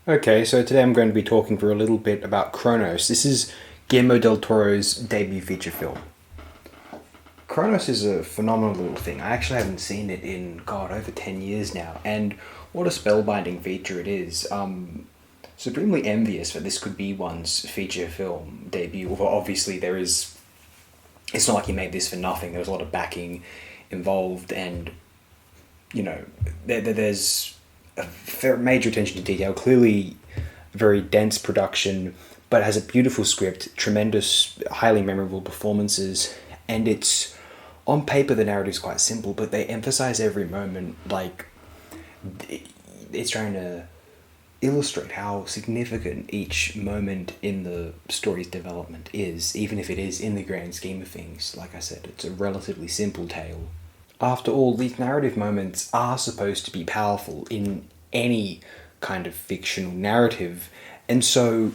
Okay, so today I'm going to be talking for a little bit about Kronos. This is Guillermo del Toro's debut feature film. Kronos is a phenomenal little thing. I actually haven't seen it in, God, over 10 years now, and what a spellbinding feature it is. Supremely envious that this could be one's feature film debut, although obviously it's not like he made this for nothing. There was a lot of backing involved, and, there's a major attention to detail. Clearly, very dense production, but has a beautiful script, tremendous, highly memorable performances, and it's on paper the narrative's quite simple, but they emphasize every moment like it's trying to illustrate how significant each moment in the story's development is, even if it is in the grand scheme of things. Like I said, it's a relatively simple tale. After all, these narrative moments are supposed to be powerful in any kind of fictional narrative, and so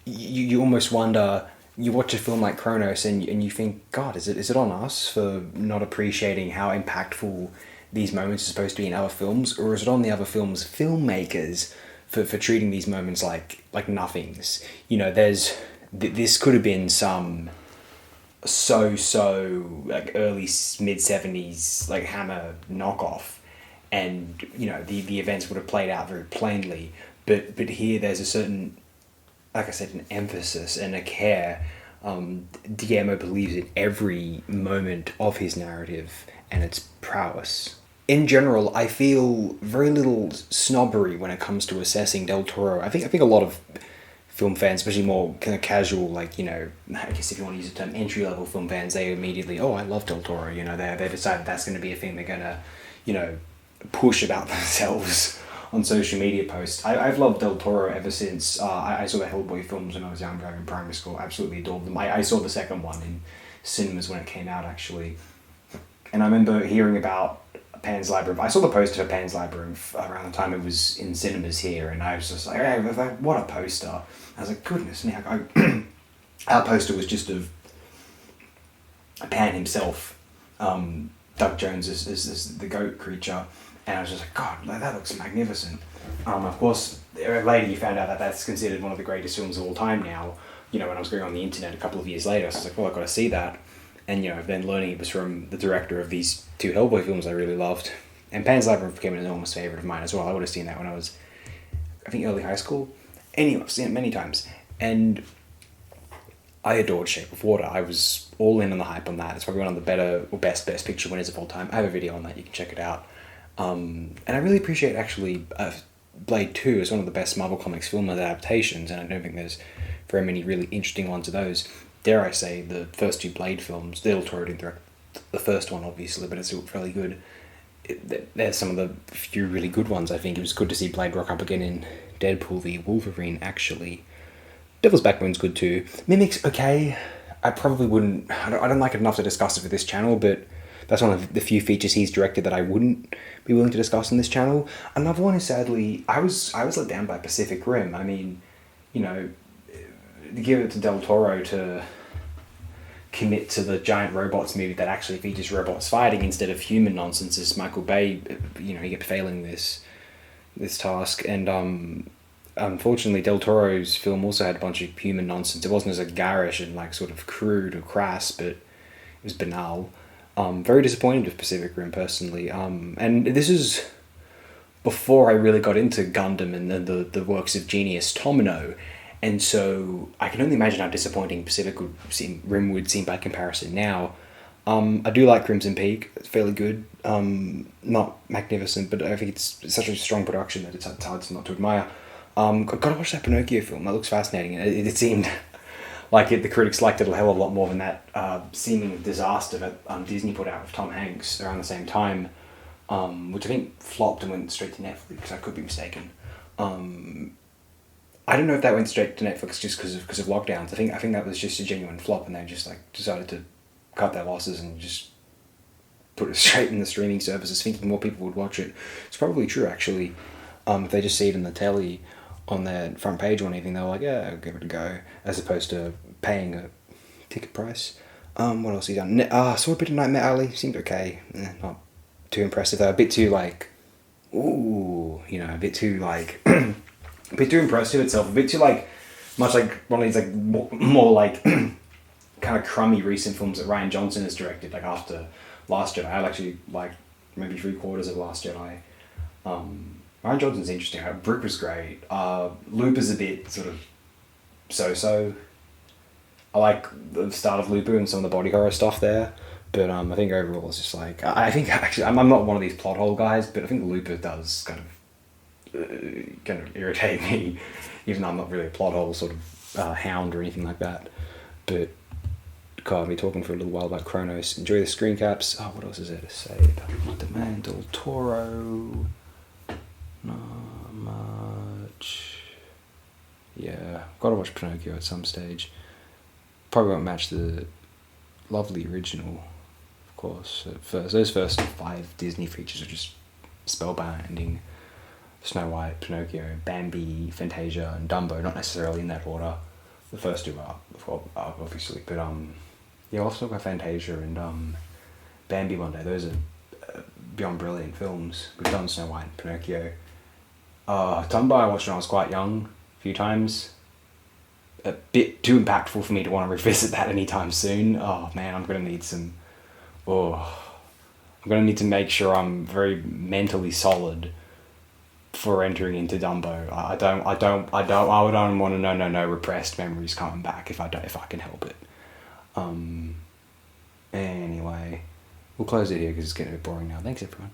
you almost wonder. You watch a film like Kronos and you think, God, is it on us for not appreciating how impactful these moments are supposed to be in other films, or is it on the other films' filmmakers for treating these moments like nothings? This could have been some like early mid 70s like Hammer knockoff, and the events would have played out very plainly. But here there's a certain, like I said, an emphasis and a care. Guillermo believes in every moment of his narrative and its prowess. In general, I feel very little snobbery when it comes to assessing Del Toro. I think a lot of film fans, especially more kind of casual, I guess if you want to use the term entry level film fans, they immediately, oh, I love Del Toro. They decided that's going to be a thing they're going to, push about themselves on social media posts. I've loved Del Toro ever since I saw the Hellboy films when I was younger in primary school. Absolutely adored them. I saw the second one in cinemas when it came out, actually. And I remember hearing about Pan's Labyrinth. I saw the poster for Pan's Labyrinth around the time it was in cinemas here, and I was just like, hey, what a poster. I was like, goodness me. Our poster was just of Pan himself, Doug Jones as the goat creature. And I was just like, God, that looks magnificent. Of course, later you found out that that's considered one of the greatest films of all time now. When I was going on the internet a couple of years later, so I was like, well, I've got to see that. And, then learning it was from the director of these two Hellboy films I really loved. And Pan's Labyrinth became an enormous favourite of mine as well. I would have seen that when I was, I think, early high school. Anyway, I've seen it many times. And I adored Shape of Water. I was all in on the hype on that. It's probably one of the better or best picture winners of all time. I have a video on that. You can check it out. And I really appreciate, actually, Blade 2 is one of the best Marvel Comics film adaptations, and I don't think there's very many really interesting ones of those. Dare I say, the first two Blade films, Del Toro didn't direct the first one, obviously, but it's still fairly good. They're some of the few really good ones, I think. It was good to see Blade rock up again in Deadpool v Wolverine, actually. Devil's Backbone's good too. Mimic's okay. I probably wouldn't... I don't like it enough to discuss it for this channel, but that's one of the few features he's directed that I wouldn't be willing to discuss on this channel. Another one is, sadly, I was let down by Pacific Rim. I mean, give it to Del Toro to commit to the giant robots movie that actually features robots fighting instead of human nonsense as Michael Bay, he kept failing this task. And unfortunately, Del Toro's film also had a bunch of human nonsense. It wasn't as garish and sort of crude or crass, but it was banal. Very disappointed with Pacific Rim, personally. And this is before I really got into Gundam and the works of genius Tomino. And so I can only imagine how disappointing Rim would seem by comparison now. I do like Crimson Peak. It's fairly good. Not magnificent, but I think it's such a strong production that it's hard not to admire. Gotta watch that Pinocchio film. That looks fascinating. It seemed like the critics liked it a hell of a lot more than that seeming disaster that Disney put out with Tom Hanks around the same time, which I think flopped and went straight to Netflix. I could be mistaken. I don't know if that went straight to Netflix just because of lockdowns. I think that was just a genuine flop, and they just decided to cut their losses and just put it straight in the streaming services, thinking more people would watch it. It's probably true, actually. If they just see it in the telly on their front page or anything, they're like, yeah, I'll give it a go, as opposed to paying a ticket price. What else he done? Saw a bit of Nightmare Alley. Seemed okay. Not too impressive though. A bit too a bit too a bit too impressed with itself, a bit too like, much like one of these like more like kind of crummy recent films that Rian Johnson has directed, like after Last Jedi. I actually like maybe 3/4 of Last Jedi. Rian Johnson's interesting. Brick was great. Looper's a bit sort of so-so. I like the start of Looper and some of the body horror stuff there, but I think overall it's just like, I think actually I'm not one of these plot hole guys, but I think Looper does kind of irritate me, even though I'm not really a plot hole sort of hound or anything like that. But God, I've been talking for a little while about Kronos. Enjoy the screen caps. Oh, what else is there to say about the Man del Toro? Not much. Yeah, gotta watch Pinocchio at some stage. Probably won't match the lovely original, of course. Those first 5 Disney features are just spellbinding. Snow White, Pinocchio, Bambi, Fantasia, and Dumbo, not necessarily in that order. The first 2 are, obviously, but yeah, I'll talk about Fantasia and Bambi one day. Those are beyond brilliant films. We've done Snow White and Pinocchio. Dumbo I watched when I was quite young, a few times. A bit too impactful for me to want to revisit that anytime soon. Oh man, I'm gonna need to make sure I'm very mentally solid for entering into Dumbo. I don't want to no repressed memories coming back if I can help it. Anyway, we'll close it here because it's getting a bit boring now. Thanks everyone.